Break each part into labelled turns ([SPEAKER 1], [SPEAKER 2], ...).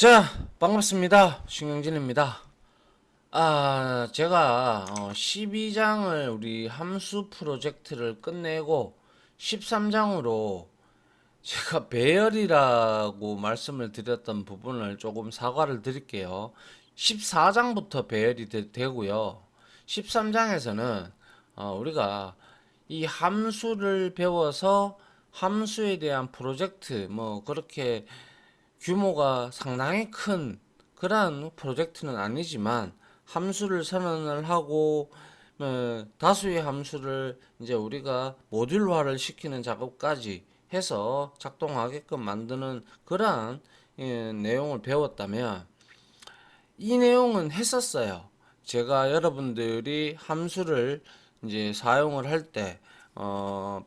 [SPEAKER 1] 자, 반갑습니다. 신경진입니다. 제가 12장을 우리 함수 프로젝트를 끝내고 13장으로 제가 배열이라고 말씀을 드렸던 부분을 조금 사과를 드릴게요. 14장부터 배열이 되고요. 13장에서는 우리가 이 함수를 배워서 함수에 대한 프로젝트 뭐 그렇게 규모가 상당히 큰 그러한 프로젝트는 아니지만 함수를 선언을 하고 다수의 함수를 이제 우리가 모듈화를 시키는 작업까지 해서 작동하게끔 만드는 그러한 내용을 배웠다면 이 내용은 했었어요. 제가 여러분들이 함수를 이제 사용을 할 때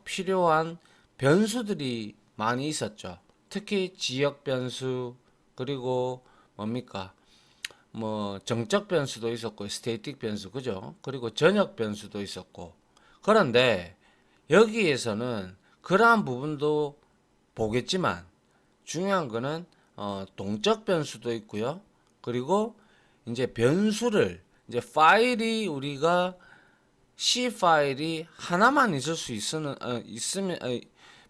[SPEAKER 1] 필요한 변수들이 많이 있었죠. 특히 지역 변수 그리고 뭡니까? 뭐 정적 변수도 있었고 스태틱 변수 그죠? 그리고 전역 변수도 있었고 그런데 여기에서는 그러한 부분도 보겠지만 중요한 거는 동적 변수도 있고요. 그리고 이제 변수를 이제 파일이 우리가 C 파일이 하나만 있을 수 있으면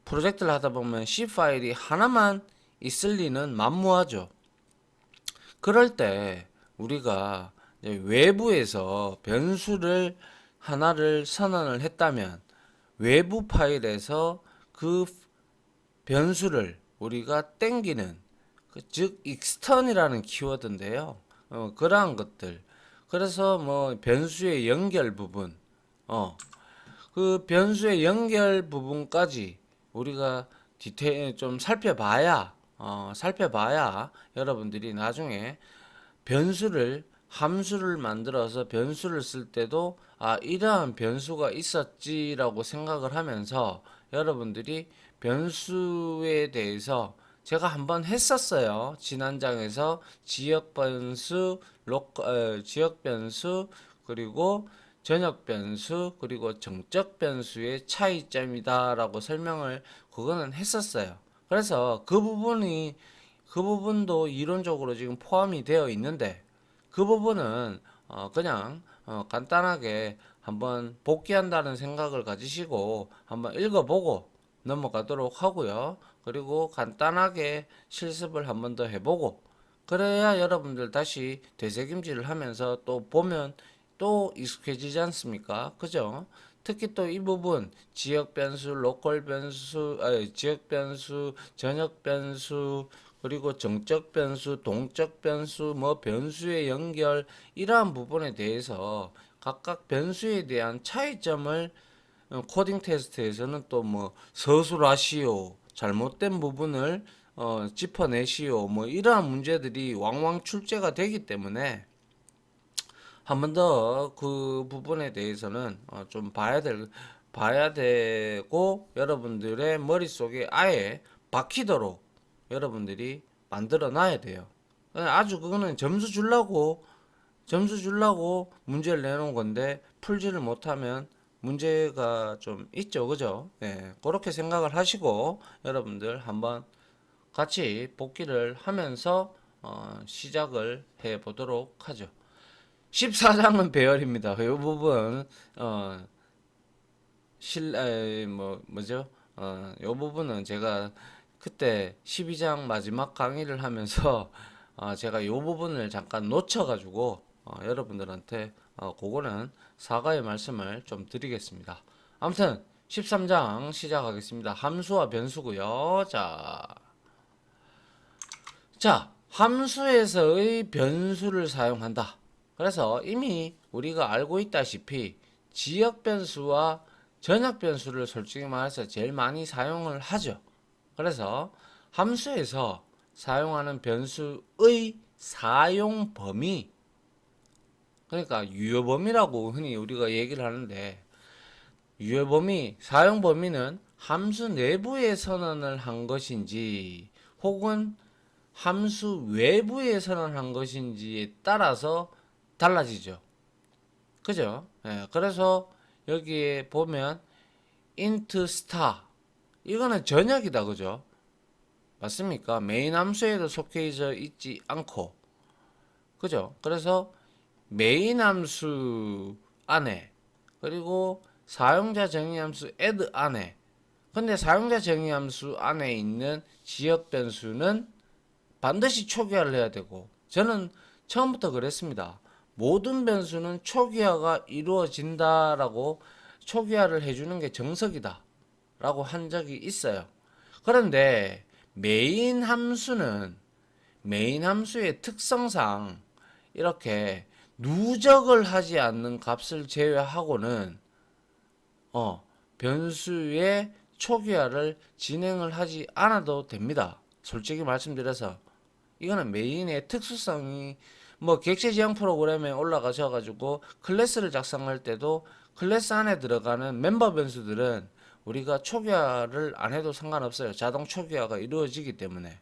[SPEAKER 1] 프로젝트를 하다 보면 C 파일이 하나만 있을 리는 만무하죠. 그럴 때 우리가 외부에서 변수를 하나를 선언을 했다면 외부 파일에서 그 변수를 우리가 땡기는 즉 extern이라는 키워드인데요. 그러한 것들. 그래서 뭐 변수의 연결 부분, 그 변수의 연결 부분까지 우리가 디테일 좀 살펴봐야 여러분들이 나중에 변수를 함수를 만들어서 변수를 쓸 때도 이러한 변수가 있었지라고 생각을 하면서 여러분들이 변수에 대해서 제가 한번 했었어요. 지난 장에서 지역 변수 그리고 전역 변수 그리고 정적 변수의 차이점이다라고 설명을 그거는 했었어요. 그래서 그 부분도 이론적으로 지금 포함이 되어 있는데 그 부분은 그냥 간단하게 한번 복귀한다는 생각을 가지시고 한번 읽어보고 넘어가도록 하고요. 그리고 간단하게 실습을 한번 더 해보고 그래야 여러분들 다시 되새김질을 하면서 또 보면 또 익숙해지지 않습니까? 그죠? 특히 또 이 부분 지역 변수, 로컬 변수, 지역 변수, 전역 변수, 그리고 정적 변수, 동적 변수, 뭐 변수의 연결 이러한 부분에 대해서 각각 변수에 대한 차이점을 코딩 테스트에서는 또 뭐 서술하시오, 잘못된 부분을 짚어내시오, 뭐 이러한 문제들이 왕왕 출제가 되기 때문에 한 번 더 그 부분에 대해서는 좀 봐야 되고 여러분들의 머릿속에 아예 박히도록 여러분들이 만들어 놔야 돼요. 아주 그거는 점수 주려고 문제를 내놓은 건데 풀지를 못하면 문제가 좀 있죠. 그죠? 예. 그렇게 생각을 하시고 여러분들 한번 같이 복기를 하면서 시작을 해 보도록 하죠. 14장은 배열입니다. 이 부분 어, 뭐죠? 이 부분은 제가 그때 12장 마지막 강의를 하면서 제가 이 부분을 잠깐 놓쳐가지고 여러분들한테 그거는 사과의 말씀을 좀 드리겠습니다. 아무튼 13장 시작하겠습니다. 함수와 변수고요. 자, 함수에서의 변수를 사용한다. 그래서 이미 우리가 알고 있다시피 지역 변수와 전역 변수를 솔직히 말해서 제일 많이 사용을 하죠. 그래서 함수에서 사용하는 변수의 사용 범위, 그러니까 유효 범위라고 흔히 우리가 얘기를 하는데 유효 범위, 사용 범위는 함수 내부에 선언을 한 것인지 혹은 함수 외부에 선언한 것인지에 따라서 달라지죠. 그죠? 예, 그래서 여기에 보면 int star 이거는 전역이다. 그죠? 맞습니까? 메인 함수에도 속해져 있지 않고, 그죠? 그래서 메인 함수 안에, 그리고 사용자 정의 함수 add 안에, 근데 사용자 정의 함수 안에 있는 지역 변수는 반드시 초기화를 해야 되고, 저는 처음부터 그랬습니다. 모든 변수는 초기화가 이루어진다라고, 초기화를 해주는 게 정석이다 라고 한 적이 있어요. 그런데 메인 함수의 특성상 이렇게 누적을 하지 않는 값을 제외하고는 변수의 초기화를 진행을 하지 않아도 됩니다. 솔직히 말씀드려서 이거는 메인의 특수성이, 뭐 객체 지향 프로그램에 올라가셔 가지고 클래스를 작성할 때도 클래스 안에 들어가는 멤버 변수들은 우리가 초기화를 안 해도 상관없어요. 자동 초기화가 이루어지기 때문에.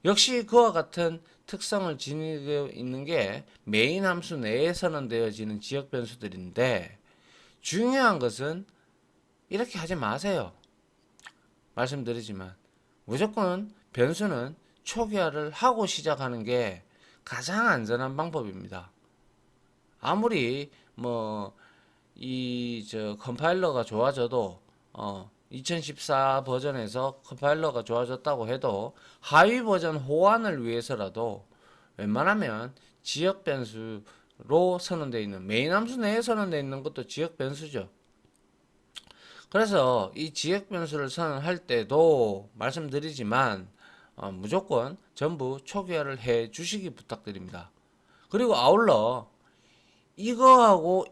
[SPEAKER 1] 역시 그와 같은 특성을 지니고 있는 게 메인 함수 내에 선언되어지는 지역 변수들인데, 중요한 것은 이렇게 하지 마세요. 말씀드리지만 무조건 변수는 초기화를 하고 시작하는 게 가장 안전한 방법입니다. 아무리 뭐 이 컴파일러가 좋아져도 2014 버전에서 컴파일러가 좋아졌다고 해도 하위 버전 호환을 위해서라도 웬만하면 지역 변수로 선언되어 있는 메인 함수 내에 선언되어 있는 것도 지역 변수죠. 그래서 이 지역 변수를 선언할 때도 말씀드리지만 무조건 전부 초기화를 해 주시기 부탁드립니다. 그리고 아울러 이거하고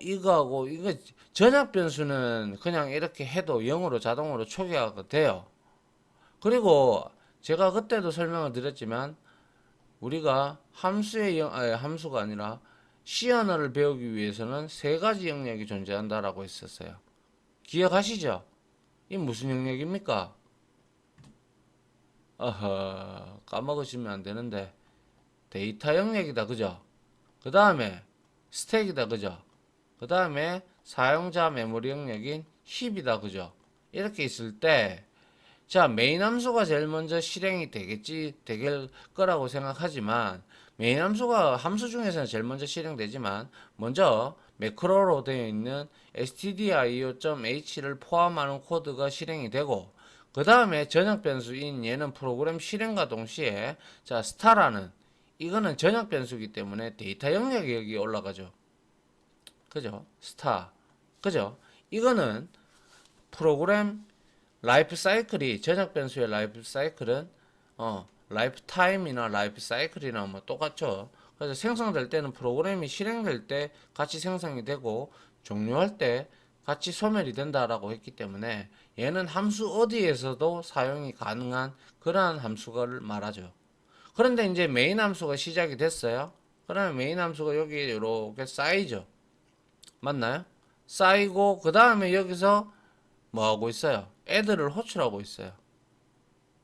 [SPEAKER 1] 이거 전약 변수는 그냥 이렇게 해도 0으로 자동으로 초기화가 돼요. 그리고 제가 그때도 설명을 드렸지만 우리가 함수가 아니라 C 언어를 배우기 위해서는 세 가지 영역이 존재한다라고 했었어요. 기억하시죠? 이 무슨 영역입니까? 까먹으시면 안 되는데 데이터 영역이다, 그죠? 그 다음에 스택이다, 그죠? 그 다음에 사용자 메모리 영역인 힙이다, 그죠? 이렇게 있을 때, 자, 메인 함수가 제일 먼저 실행이 되길 거라고 생각하지만, 메인 함수가 함수 중에서는 제일 먼저 실행되지만, 먼저 매크로로 되어 있는 stdio.h를 포함하는 코드가 실행이 되고, 그 다음에 전역 변수인 얘는 프로그램 실행과 동시에, 자, 스타라는, 이거는 전역 변수이기 때문에 데이터 영역이 여기 올라가죠. 그죠? 스타. 그죠? 이거는 프로그램 라이프 사이클이, 전역 변수의 라이프 사이클은 라이프 타임이나 라이프 사이클이나 뭐 똑같죠. 그래서 생성될 때는 프로그램이 실행될 때 같이 생성이 되고 종료할 때 같이 소멸이 된다라고 했기 때문에 얘는 함수 어디에서도 사용이 가능한 그러한 함수를 말하죠. 그런데 이제 메인 함수가 시작이 됐어요. 그러면 메인 함수가 여기 이렇게 쌓이죠. 맞나요? 쌓이고 그 다음에 여기서 뭐 하고 있어요? 애들을 호출하고 있어요.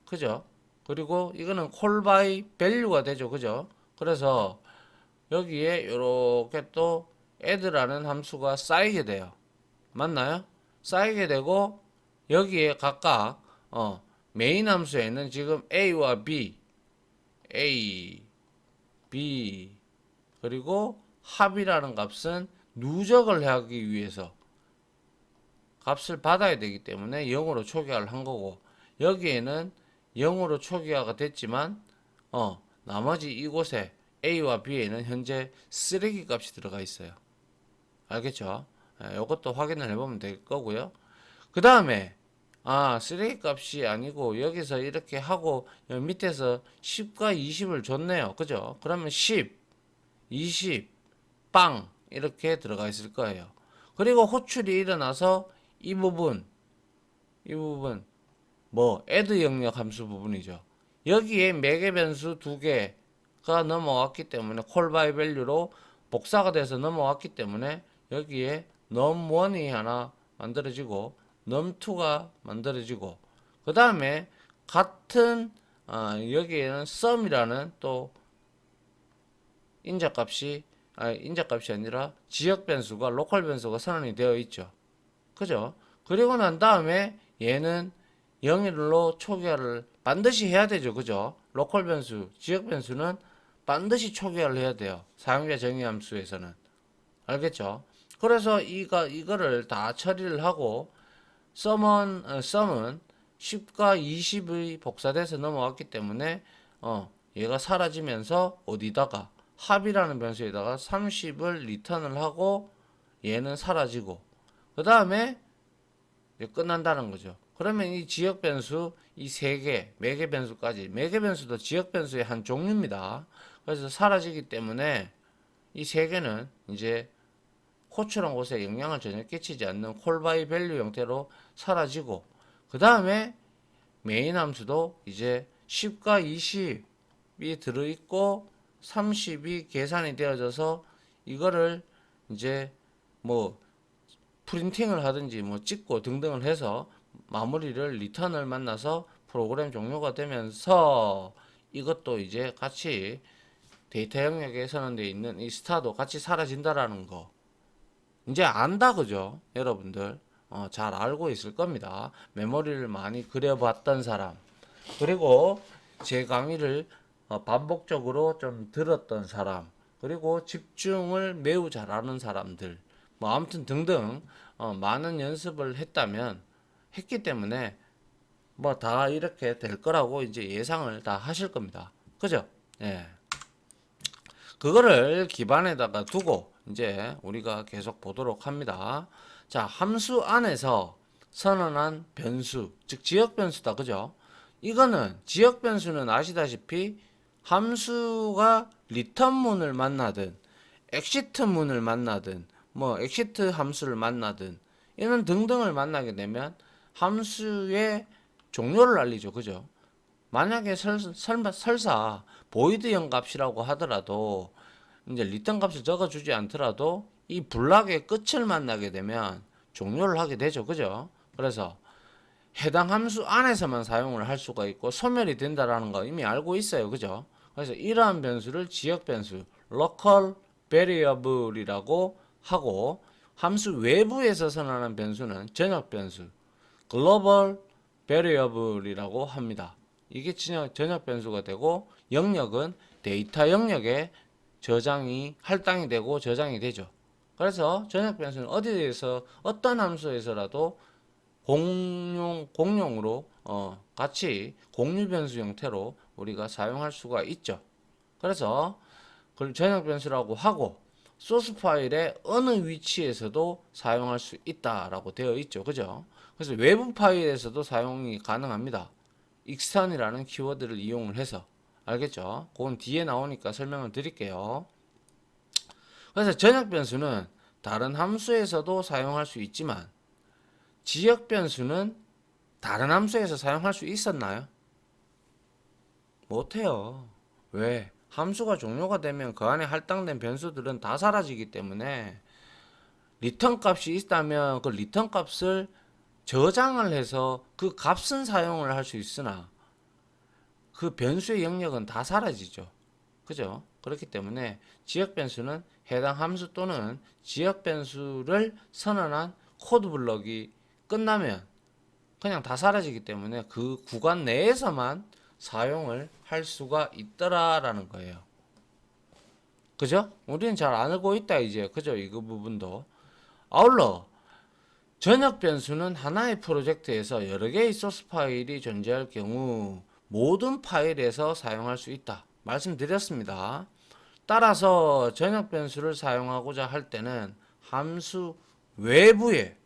[SPEAKER 1] 그죠? 그리고 이거는 call by value가 되죠. 그죠? 그래서 여기에 이렇게 또 add라는 함수가 쌓이게 돼요. 맞나요? 쌓이게 되고 여기에 각각 메인 함수에는 지금 a와 b, a, b 그리고 합이라는 값은 누적을 하기 위해서 값을 받아야 되기 때문에 0으로 초기화를 한 거고, 여기에는 0으로 초기화가 됐지만 나머지 이곳에 A와 B에는 현재 쓰레기 값이 들어가 있어요. 알겠죠? 이것도 확인을 해보면 될 거고요. 그 다음에 쓰레기 값이 아니고 여기서 이렇게 하고 밑에서 10과 20을 줬네요. 그죠? 그러면 10, 20, 빵 이렇게 들어가 있을 거예요. 그리고 호출이 일어나서 이 부분 뭐 add 영역 함수 부분이죠. 여기에 매개 변수 두 개가 넘어왔기 때문에 call by value로 복사가 돼서 넘어왔기 때문에 여기에 num1이 하나 만들어지고 num2가 만들어지고 그 다음에 같은 여기에는 sum이라는 또 인자값이 아니라 지역 변수가 로컬 변수가 선언이 되어 있죠. 그죠? 그리고 난 다음에 얘는 0일로 초기화를 반드시 해야 되죠. 그죠? 로컬 변수, 지역 변수는 반드시 초기화를 해야 돼요. 사용자 정의 함수에서는. 알겠죠? 그래서 이거를 다 처리를 하고 썸은 10과 20의 복사돼서 넘어왔기 때문에 얘가 사라지면서 어디다가 합이라는 변수에다가 30을 리턴을 하고 얘는 사라지고 그 다음에 끝난다는 거죠. 그러면 이 지역 변수 이 세 개, 매개 변수까지 매개 변수도 지역 변수의 한 종류입니다. 그래서 사라지기 때문에 이 세 개는 이제 호출한 곳에 영향을 전혀 끼치지 않는 콜바이 밸류 형태로 사라지고 그 다음에 메인 함수도 이제 10과 20이 들어있고 30이 계산이 되어져서 이거를 이제 뭐 프린팅을 하든지 뭐 찍고 등등을 해서 마무리를 리턴을 만나서 프로그램 종료가 되면서 이것도 이제 같이 데이터 영역에 선언되어 있는 이 스타도 같이 사라진다라는 거 이제 안다 그죠? 여러분들 잘 알고 있을 겁니다. 메모리를 많이 그려봤던 사람 그리고 제 강의를 반복적으로 좀 들었던 사람 그리고 집중을 매우 잘하는 사람들 뭐 아무튼 등등 많은 연습을 했기 때문에 뭐 다 이렇게 될 거라고 이제 예상을 다 하실 겁니다. 그죠? 예. 그거를 기반에다가 두고 이제 우리가 계속 보도록 합니다. 자, 함수 안에서 선언한 변수, 즉 지역 변수다. 그죠? 이거는 지역 변수는 아시다시피 함수가 리턴문을 만나든 엑시트문을 만나든 뭐 엑시트 함수를 만나든 이런 등등을 만나게 되면 함수의 종료를 알리죠. 그죠? 만약에 설사 보이드형 값이라고 하더라도 이제 리턴 값을 적어주지 않더라도 이 블락의 끝을 만나게 되면 종료를 하게 되죠. 그죠? 그래서 해당 함수 안에서만 사용을 할 수가 있고 소멸이 된다라는 거 이미 알고 있어요. 그죠? 그래서 이러한 변수를 지역 변수, local variable이라고 하고 함수 외부에서 선언하는 변수는 전역 변수, global variable이라고 합니다. 이게 전역 변수가 되고 영역은 데이터 영역에 저장이 할당이 되고 저장이 되죠. 그래서 전역 변수는 어디에서 어떤 함수에서라도 공용으로 같이 공유 변수 형태로 우리가 사용할 수가 있죠. 그래서 그걸 전역 변수라고 하고 소스 파일의 어느 위치에서도 사용할 수 있다라고 되어 있죠. 그죠? 그래서 외부 파일에서도 사용이 가능합니다. 익스턴이라는 키워드를 이용을 해서 알겠죠? 그건 뒤에 나오니까 설명을 드릴게요. 그래서 전역 변수는 다른 함수에서도 사용할 수 있지만 지역 변수는 다른 함수에서 사용할 수 있었나요? 못해요. 왜? 함수가 종료가 되면 그 안에 할당된 변수들은 다 사라지기 때문에 리턴 값이 있다면 그 리턴 값을 저장을 해서 그 값은 사용을 할 수 있으나 그 변수의 영역은 다 사라지죠. 그죠? 그렇기 때문에 지역 변수는 해당 함수 또는 지역 변수를 선언한 코드 블럭이 끝나면 그냥 다 사라지기 때문에 그 구간 내에서만 사용을 할 수가 있더라라는 거예요. 그죠? 우리는 잘 알고 있다 이제. 그죠? 이거 부분도. 아울러 전역 변수는 하나의 프로젝트에서 여러 개의 소스 파일이 존재할 경우 모든 파일에서 사용할 수 있다. 말씀드렸습니다. 따라서 전역 변수를 사용하고자 할 때는 함수 외부에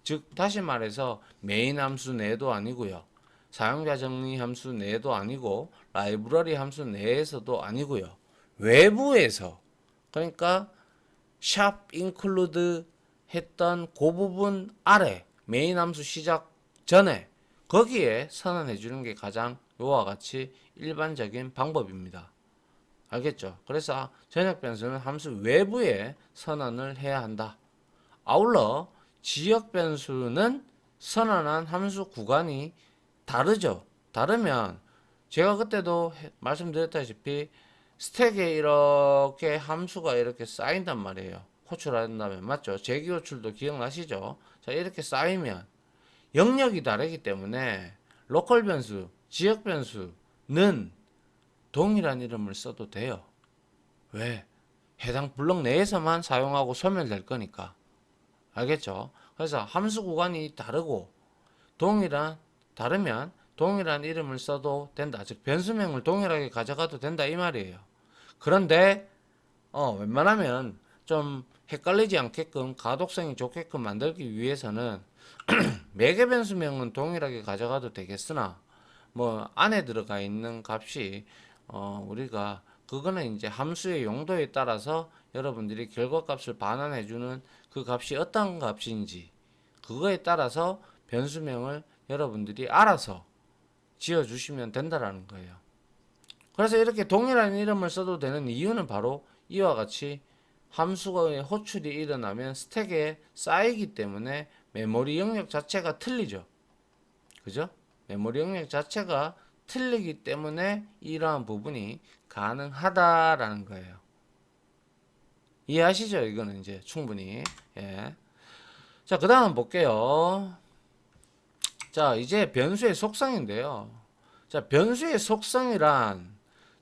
[SPEAKER 1] 즉 다시 말해서 메인 함수 내도 아니고요. 사용자 정의 함수 내도 아니고 라이브러리 함수 내에서도 아니고요. 외부에서 그러니까 샵 include 했던 그 부분 아래 메인 함수 시작 전에 거기에 선언해 주는 게 가장 요와 같이 일반적인 방법입니다. 알겠죠? 그래서 전역 변수는 함수 외부에 선언을 해야 한다. 아울러 지역 변수는 선언한 함수 구간이 다르죠. 다르면 제가 그때도 말씀드렸다시피 스택에 이렇게 함수가 이렇게 쌓인단 말이에요. 호출한 다음에 맞죠? 재기 호출도 기억나시죠? 자 이렇게 쌓이면 영역이 다르기 때문에 로컬 변수, 지역 변수는 동일한 이름을 써도 돼요. 왜? 해당 블록 내에서만 사용하고 소멸될 거니까. 알겠죠? 그래서 함수 구간이 다르고 다르면 동일한 이름을 써도 된다. 즉 변수명을 동일하게 가져가도 된다 이 말이에요. 그런데 웬만하면 좀 헷갈리지 않게끔 가독성이 좋게끔 만들기 위해서는 매개 변수명은 동일하게 가져가도 되겠으나 뭐 안에 들어가 있는 값이 우리가 그거는 이제 함수의 용도에 따라서 여러분들이 결과값을 반환해주는 그 값이 어떤 값인지 그거에 따라서 변수명을 여러분들이 알아서 지어주시면 된다라는 거예요. 그래서 이렇게 동일한 이름을 써도 되는 이유는 바로 이와 같이 함수의 호출이 일어나면 스택에 쌓이기 때문에 메모리 영역 자체가 틀리죠. 그죠? 메모리 영역 자체가 틀리기 때문에 이러한 부분이 가능하다라는 거예요. 이해하시죠? 이거는 이제 충분히. 예. 자, 그 다음 볼게요. 자, 이제 변수의 속성인데요. 자, 변수의 속성이란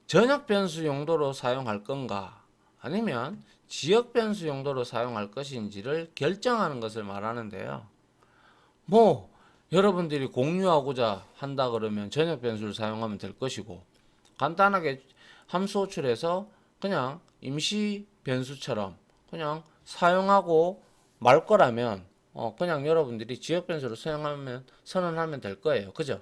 [SPEAKER 1] 전역 변수 용도로 사용할 건가 아니면 지역 변수 용도로 사용할 것인지를 결정하는 것을 말하는데요. 뭐 여러분들이 공유하고자 한다 그러면 전역 변수를 사용하면 될 것이고 간단하게 함수 호출해서 그냥 임시 변수처럼 그냥 사용하고 말 거라면 그냥 여러분들이 지역 변수를 선언하면 될 거예요. 그죠?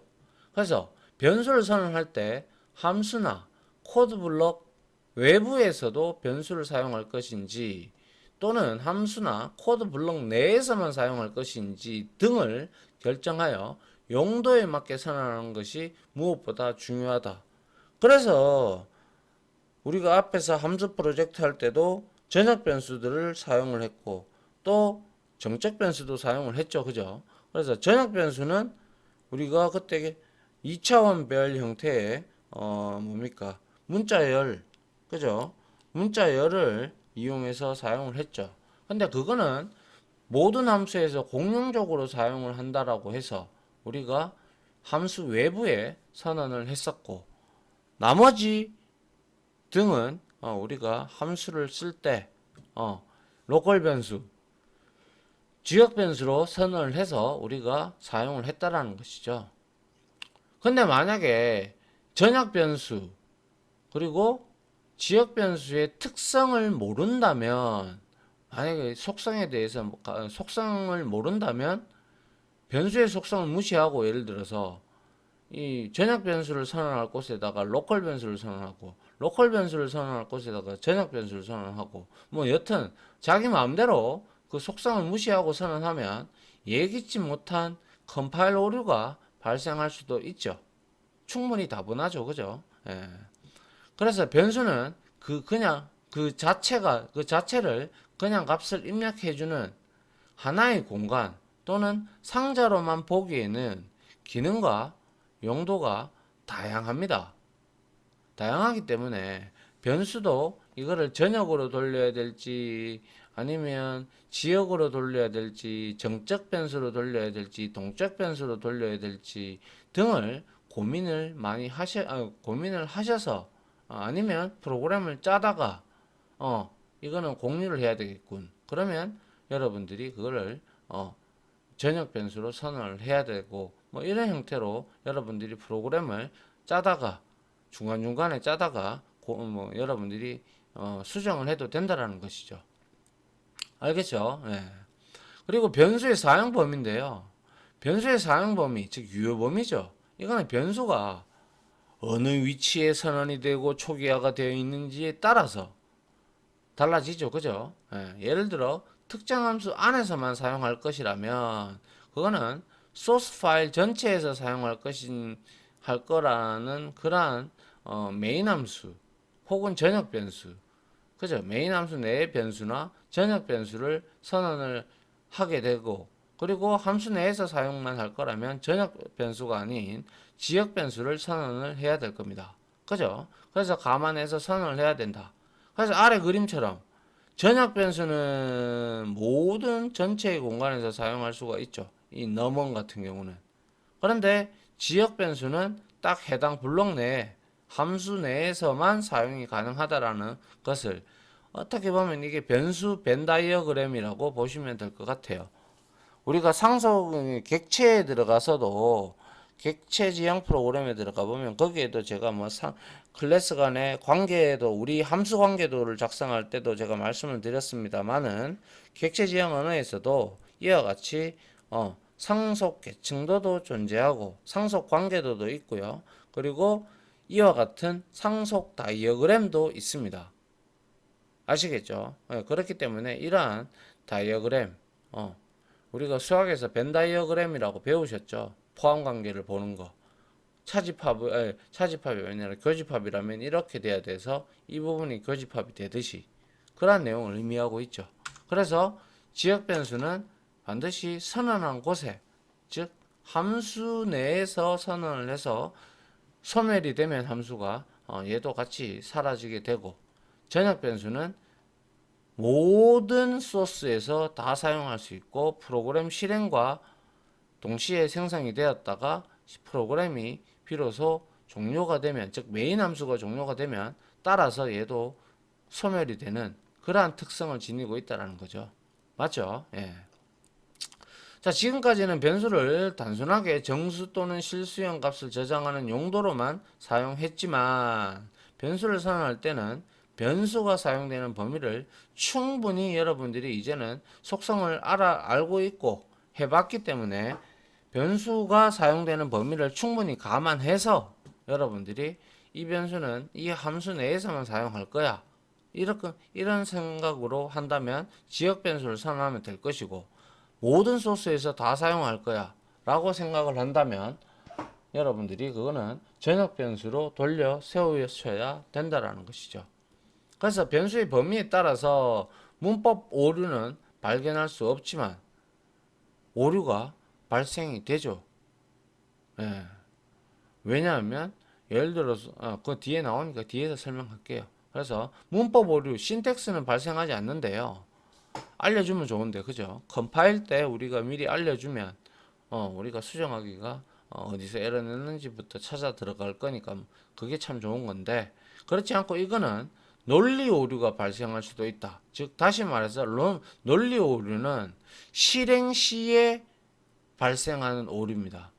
[SPEAKER 1] 그래서 변수를 선언할 때 함수나 코드 블록 외부에서도 변수를 사용할 것인지 또는 함수나 코드 블록 내에서만 사용할 것인지 등을 결정하여 용도에 맞게 선언하는 것이 무엇보다 중요하다. 그래서 우리가 앞에서 함수 프로젝트 할 때도 전역 변수들을 사용을 했고 또 정적 변수도 사용을 했죠. 그죠? 그래서 전역 변수는 우리가 그때 2차원별 형태의 뭡니까? 문자열, 그죠? 문자열을 이용해서 사용을 했죠. 근데 그거는 모든 함수에서 공용적으로 사용을 한다라고 해서 우리가 함수 외부에 선언을 했었고 나머지 등은 우리가 함수를 쓸 때 로컬 변수, 지역 변수로 선언을 해서 우리가 사용을 했다라는 것이죠. 근데 만약에 전역 변수 그리고 지역 변수의 특성을 모른다면 만약에 속성에 대해서 속성을 모른다면 변수의 속성을 무시하고 예를 들어서 이 전역 변수를 선언할 곳에다가 로컬 변수를 선언하고 로컬 변수를 선언할 곳에다가 전역 변수를 선언하고 뭐 여튼 자기 마음대로 그 속성을 무시하고 선언하면 예기치 못한 컴파일 오류가 발생할 수도 있죠. 충분히 다분하죠. 그죠? 예. 그래서 변수는 그냥 그 자체를 그냥 값을 입력해주는 하나의 공간 또는 상자로만 보기에는 기능과 용도가 다양합니다. 다양하기 때문에 변수도 이거를 전역으로 돌려야 될지 아니면 지역으로 돌려야 될지 정적 변수로 돌려야 될지 동적 변수로 돌려야 될지 등을 고민을 하셔서 아니면 프로그램을 짜다가 이거는 공유를 해야 되겠군. 그러면 여러분들이 그거를 전역 변수로 선언을 해야 되고 뭐 이런 형태로 여러분들이 프로그램을 짜다가 중간중간에 짜다가 뭐 여러분들이 수정을 해도 된다라는 것이죠. 알겠죠? 네. 그리고 변수의 사용 범위인데요. 변수의 사용 범위, 즉 유효 범위죠. 이거는 변수가 어느 위치에 선언이 되고 초기화가 되어 있는지에 따라서 달라지죠. 그죠? 예를 들어 특정 함수 안에서만 사용할 것이라면 그거는 소스 파일 전체에서 사용할 할 거라는 그러한 메인 함수 혹은 전역 변수 그죠? 메인 함수 내의 변수나 전역 변수를 선언을 하게 되고 그리고 함수 내에서 사용만 할 거라면 전역 변수가 아닌 지역 변수를 선언을 해야 될 겁니다. 그죠? 그래서 감안해서 선언을 해야 된다. 그래서 아래 그림처럼 전역 변수는 모든 전체의 공간에서 사용할 수가 있죠. 이 num원 같은 경우는. 그런데 지역 변수는 딱 해당 블록 내에 함수 내에서만 사용이 가능하다라는 것을 어떻게 보면 이게 변수 벤 다이어그램이라고 보시면 될 것 같아요. 우리가 상속 객체에 들어가서도 객체 지형 프로그램에 들어가 보면 거기에도 제가 뭐 클래스 간의 관계도 우리 함수 관계도를 작성할 때도 제가 말씀을 드렸습니다만은 객체 지형 언어에서도 이와 같이 상속 계층도도 존재하고 상속 관계도도 있고요. 그리고 이와 같은 상속 다이어그램도 있습니다. 아시겠죠? 그렇기 때문에 이러한 다이어그램 우리가 수학에서 벤 다이어그램이라고 배우셨죠? 포함 관계를 보는 거. 차집합이 아니라 교집합이라면 이렇게 돼야 돼서 이 부분이 교집합이 되듯이 그러한 내용을 의미하고 있죠. 그래서 지역 변수는 반드시 선언한 곳에, 즉 함수 내에서 선언을 해서 소멸이 되면 함수가 얘도 같이 사라지게 되고, 전역 변수는 모든 소스에서 다 사용할 수 있고 프로그램 실행과 동시에 생성이 되었다가 프로그램이 비로소 종료가 되면, 즉 메인 함수가 종료가 되면 따라서 얘도 소멸이 되는 그러한 특성을 지니고 있다는 거죠. 맞죠? 예. 자, 지금까지는 변수를 단순하게 정수 또는 실수형 값을 저장하는 용도로만 사용했지만, 변수를 선언할 때는 변수가 사용되는 범위를 충분히 여러분들이 이제는 속성을 알고 있고 해봤기 때문에 변수가 사용되는 범위를 충분히 감안해서 여러분들이 이 변수는 이 함수 내에서만 사용할 거야, 이런 생각으로 한다면 지역 변수를 선언하면 될 것이고, 모든 소스에서 다 사용할 거야 라고 생각을 한다면 여러분들이 그거는 전역 변수로 돌려 세우셔야 된다라는 것이죠. 그래서 변수의 범위에 따라서 문법 오류는 발견할 수 없지만 오류가 발생이 되죠. 예. 왜냐하면 예를 들어서 그 뒤에 나오니까 뒤에서 설명할게요. 그래서 문법 오류, 신텍스는 발생하지 않는데요. 알려주면 좋은데, 그죠? 컴파일 때 우리가 미리 알려주면 우리가 수정하기가 어디서 에러 냈는지부터 찾아 들어갈 거니까 그게 참 좋은 건데, 그렇지 않고 이거는 논리 오류가 발생할 수도 있다. 즉 다시 말해서 논리 오류는 실행 시에 발생하는 오류입니다.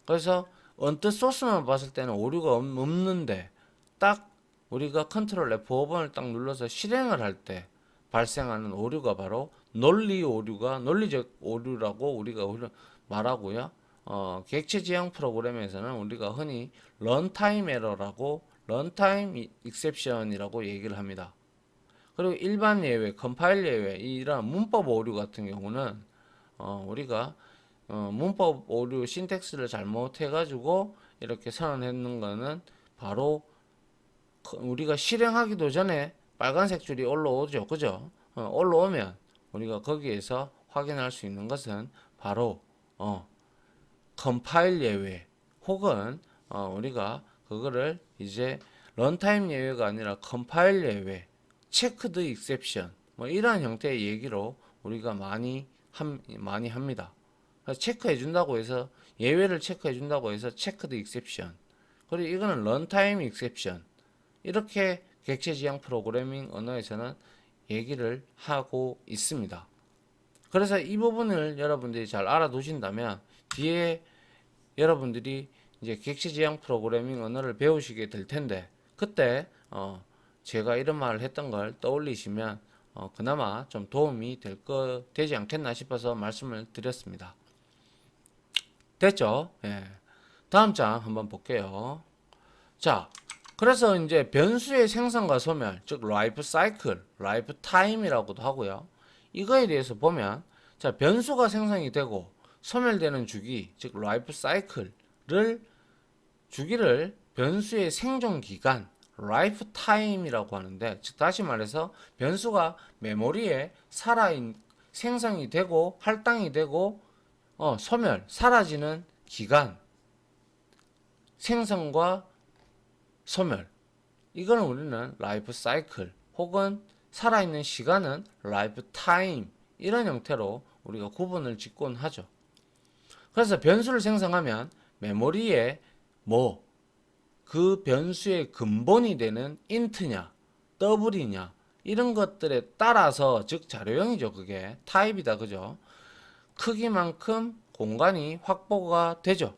[SPEAKER 1] 그래서 언뜻 소스만 봤을 때는 오류가 없는데 딱 우리가 컨트롤 F5번을 딱 눌러서 실행을 할 때 발생하는 오류가 바로 논리 오류가, 논리적 오류라고 우리가 말하고요. 객체 지향 프로그램에서는 우리가 흔히 런타임 에러라고, 런타임 익셉션이라고 얘기를 합니다. 그리고 일반 예외, 컴파일 예외, 이런 문법 오류 같은 경우는 우리가 문법 오류, 신텍스를 잘못해가지고 이렇게 선언했는 거는 바로 우리가 실행하기도 전에 빨간색 줄이 올라오죠. 그죠? 올라오면 우리가 거기에서 확인할 수 있는 것은 바로 컴파일 예외, 혹은 우리가 그거를 이제 런타임 예외가 아니라 컴파일 예외, 체크드 익셉션, 뭐 이러한 형태의 얘기로 우리가 많이 합니다. 체크해 준다고 해서, 예외를 체크해 준다고 해서 체크드 익셉션, 그리고 이거는 런타임 익셉션, 이렇게 객체 지향 프로그래밍 언어에서는 얘기를 하고 있습니다. 그래서 이 부분을 여러분들이 잘 알아두신다면 뒤에 여러분들이 이제 객체 지향 프로그래밍 언어를 배우시게 될 텐데, 그때 제가 이런 말을 했던 걸 떠올리시면 그나마 좀 도움이 되지 않겠나 싶어서 말씀을 드렸습니다. 됐죠? 예. 다음 장 한번 볼게요. 자, 그래서 이제 변수의 생성과 소멸, 즉 라이프 사이클, 라이프 타임이라고도 하고요. 이거에 대해서 보면, 자, 변수가 생성이 되고 소멸되는 주기, 즉 라이프 사이클을, 주기를 변수의 생존 기간, 라이프 타임이라고 하는데, 즉 다시 말해서 변수가 메모리에 생성이 되고 할당이 되고 소멸, 사라지는 기간, 생성과 소멸, 이거는 우리는 라이프 사이클, 혹은 살아있는 시간은 라이프 타임, 이런 형태로 우리가 구분을 짓곤 하죠. 그래서 변수를 생성하면 메모리에 뭐 그 변수의 근본이 되는 int냐, double이냐 이런 것들에 따라서, 즉 자료형이죠. 그게 타입이다. 그죠? 크기만큼 공간이 확보가 되죠.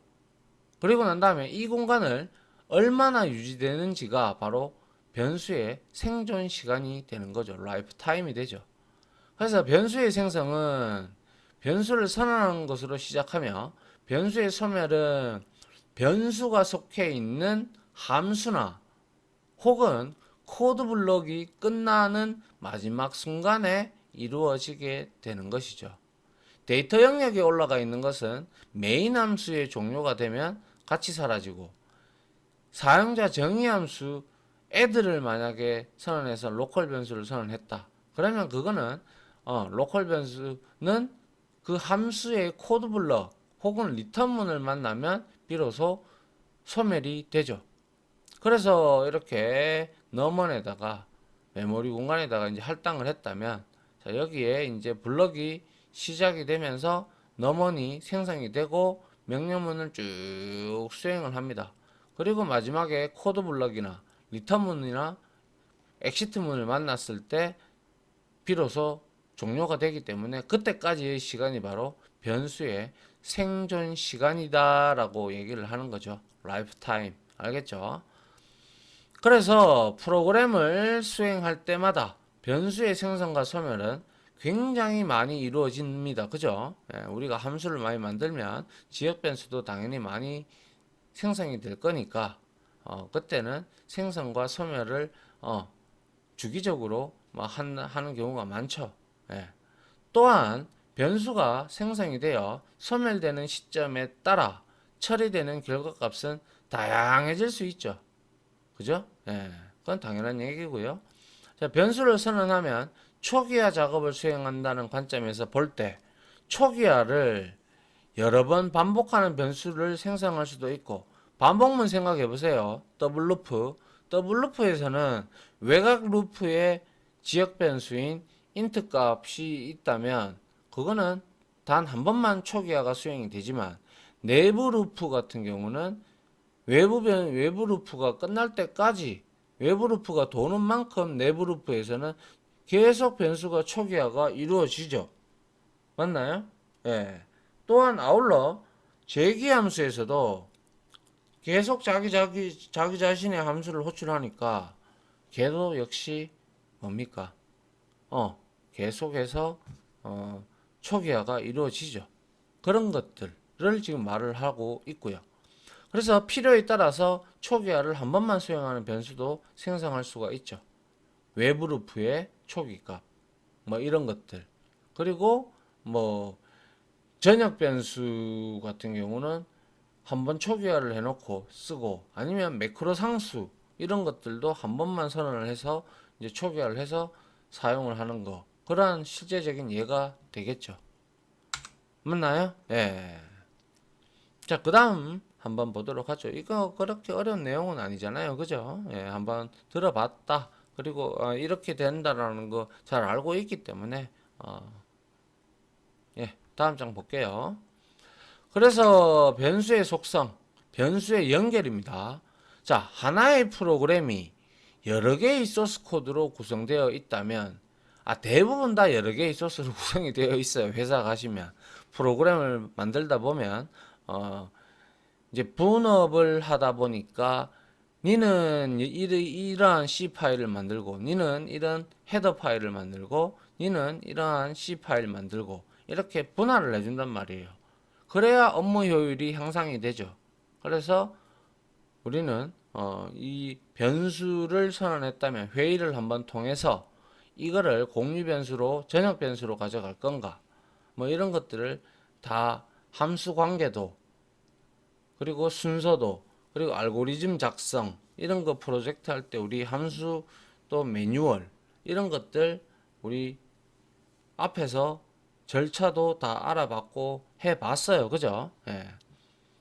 [SPEAKER 1] 그리고 난 다음에 이 공간을 얼마나 유지되는지가 바로 변수의 생존 시간이 되는 거죠. 라이프 타임이 되죠. 그래서 변수의 생성은 변수를 선언하는 것으로 시작하며, 변수의 소멸은 변수가 속해 있는 함수나 혹은 코드 블록이 끝나는 마지막 순간에 이루어지게 되는 것이죠. 데이터 영역에 올라가 있는 것은 메인 함수의 종료가 되면 같이 사라지고, 사용자 정의 함수 add를 만약에 선언해서 로컬 변수를 선언했다. 그러면 그거는 로컬 변수는 그 함수의 코드 블럭 혹은 리턴문을 만나면 비로소 소멸이 되죠. 그래서 이렇게 넘원에다가 메모리 공간에다가 이제 할당을 했다면, 자, 여기에 이제 블럭이 시작이 되면서 넘원이 생성이 되고 명령문을 쭉 수행을 합니다. 그리고 마지막에 코드 블럭이나 리턴문이나 엑시트문을 만났을 때 비로소 종료가 되기 때문에, 그때까지의 시간이 바로 변수의 생존 시간이다라고 얘기를 하는 거죠. 라이프 타임. 알겠죠? 그래서 프로그램을 수행할 때마다 변수의 생성과 소멸은 굉장히 많이 이루어집니다. 그죠? 예, 우리가 함수를 많이 만들면 지역 변수도 당연히 많이 생성이 될 거니까, 그때는 생성과 소멸을 주기적으로 하는 경우가 많죠. 예. 또한 변수가 생성이 되어 소멸되는 시점에 따라 처리되는 결과값은 다양해질 수 있죠. 그죠? 예. 그건 당연한 얘기고요. 자, 변수를 선언하면 초기화 작업을 수행한다는 관점에서 볼 때, 초기화를 여러 번 반복하는 변수를 생성할 수도 있고, 반복문 생각해 보세요. 더블 루프. 더블 루프에서는 외곽 루프의 지역 변수인 int 값이 있다면 그거는 단 한 번만 초기화가 수행이 되지만, 내부 루프 같은 경우는 외부 루프가 끝날 때까지, 외부 루프가 도는 만큼 내부 루프에서는 계속 변수가 초기화가 이루어지죠. 맞나요? 예. 또한 아울러 제기 함수에서도 계속 자기 자신의 함수를 호출하니까 걔도 역시 뭡니까? 계속해서 초기화가 이루어지죠. 그런 것들을 지금 말을 하고 있고요. 그래서 필요에 따라서 초기화를 한 번만 수행하는 변수도 생성할 수가 있죠. 외부 루프의 초기값, 뭐 이런 것들. 그리고 뭐 전역 변수 같은 경우는 한번 초기화를 해놓고 쓰고, 아니면 매크로 상수 이런 것들도 한 번만 선언을 해서 이제 초기화를 해서 사용을 하는 거. 그러한 실제적인 예가 되겠죠. 맞나요? 예. 자, 그 다음 한번 보도록 하죠. 이거 그렇게 어려운 내용은 아니잖아요. 그죠? 예, 한번 들어봤다. 그리고 이렇게 된다라는 거 잘 알고 있기 때문에 예, 다음 장 볼게요. 그래서 변수의 속성, 변수의 연결입니다. 자, 하나의 프로그램이 여러 개의 소스 코드로 구성되어 있다면, 대부분 다 여러 개의 소스로 구성이 되어 있어요. 회사 가시면 프로그램을 만들다 보면 이제 분업을 하다 보니까 니는 이러한 C 파일을 만들고, 니는 이런 헤더 파일을 만들고, 니는 이러한 C 파일 만들고, 이렇게 분할을 해준단 말이에요. 그래야 업무 효율이 향상이 되죠. 그래서 우리는 이 변수를 선언했다면 회의를 한번 통해서 이거를 공유 변수로 전역 변수로 가져갈 건가, 뭐 이런 것들을 다, 함수 관계도, 그리고 순서도, 그리고 알고리즘 작성 이런 거 프로젝트 할 때 우리 함수 또 매뉴얼 이런 것들 우리 앞에서 절차도 다 알아봤고 해봤어요. 그죠? 예.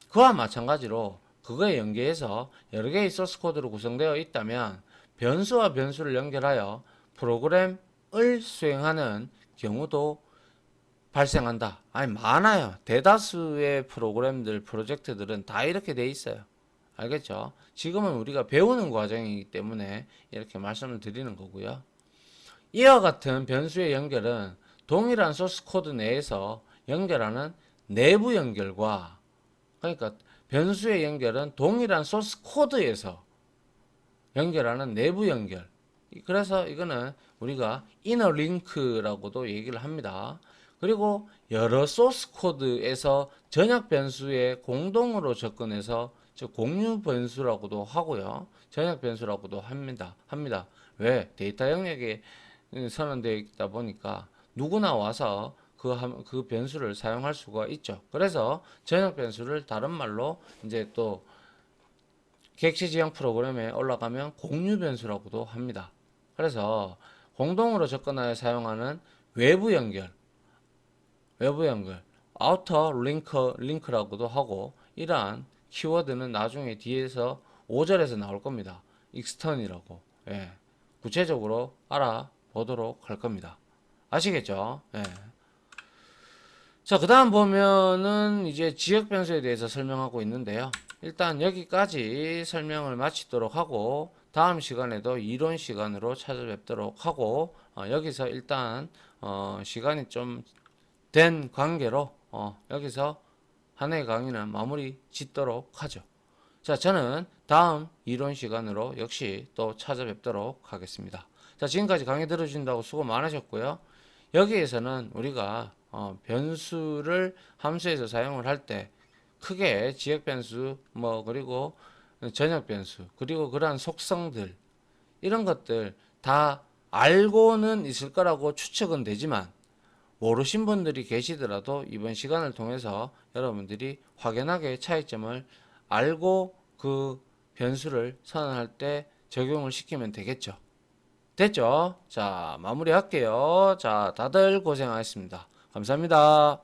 [SPEAKER 1] 그와 마찬가지로 그거에 연계해서 여러 개의 소스 코드로 구성되어 있다면 변수와 변수를 연결하여 프로그램을 수행하는 경우도 발생한다. 아니, 많아요. 대다수의 프로그램들, 프로젝트들은 다 이렇게 돼 있어요. 알겠죠? 지금은 우리가 배우는 과정이기 때문에 이렇게 말씀을 드리는 거고요. 이와 같은 변수의 연결은 동일한 소스 코드 내에서 연결하는 내부 연결과, 그러니까 변수의 연결은 동일한 소스 코드에서 연결하는 내부 연결. 그래서 이거는 우리가 이너 링크라고도 얘기를 합니다. 그리고 여러 소스 코드에서 전약 변수에 공동으로 접근해서 즉 공유 변수라고도 하고요. 전약 변수라고도 합니다. 왜? 데이터 영역에 선언되어 있다 보니까 누구나 와서 그 변수를 사용할 수가 있죠. 그래서 전역 변수를 다른 말로 이제 또 객체 지형 프로그램에 올라가면 공유 변수라고도 합니다. 그래서 공동으로 접근하여 사용하는 외부 연결, 아우터 링크라고도 하고, 이러한 키워드는 나중에 뒤에서 5절에서 나올 겁니다. 익스턴이라고. 예. 구체적으로 알아보도록 할 겁니다. 아시겠죠? 예. 자, 그 다음 보면은 이제 지역 변수에 대해서 설명하고 있는데요. 일단 여기까지 설명을 마치도록 하고, 다음 시간에도 이론 시간으로 찾아뵙도록 하고, 여기서 일단 시간이 좀 된 관계로 여기서 한 해 강의는 마무리 짓도록 하죠. 자, 저는 다음 이론 시간으로 역시 또 찾아뵙도록 하겠습니다. 자, 지금까지 강의 들어주신다고 수고 많으셨고요. 여기에서는 우리가 변수를 함수에서 사용을 할 때 크게 지역 변수, 그리고 전역 변수, 그리고 그러한 속성들, 이런 것들 다 알고는 있을 거라고 추측은 되지만, 모르신 분들이 계시더라도 이번 시간을 통해서 여러분들이 확연하게 차이점을 알고 그 변수를 선언할 때 적용을 시키면 되겠죠. 됐죠? 자, 마무리할게요. 자, 다들 고생하셨습니다. 감사합니다.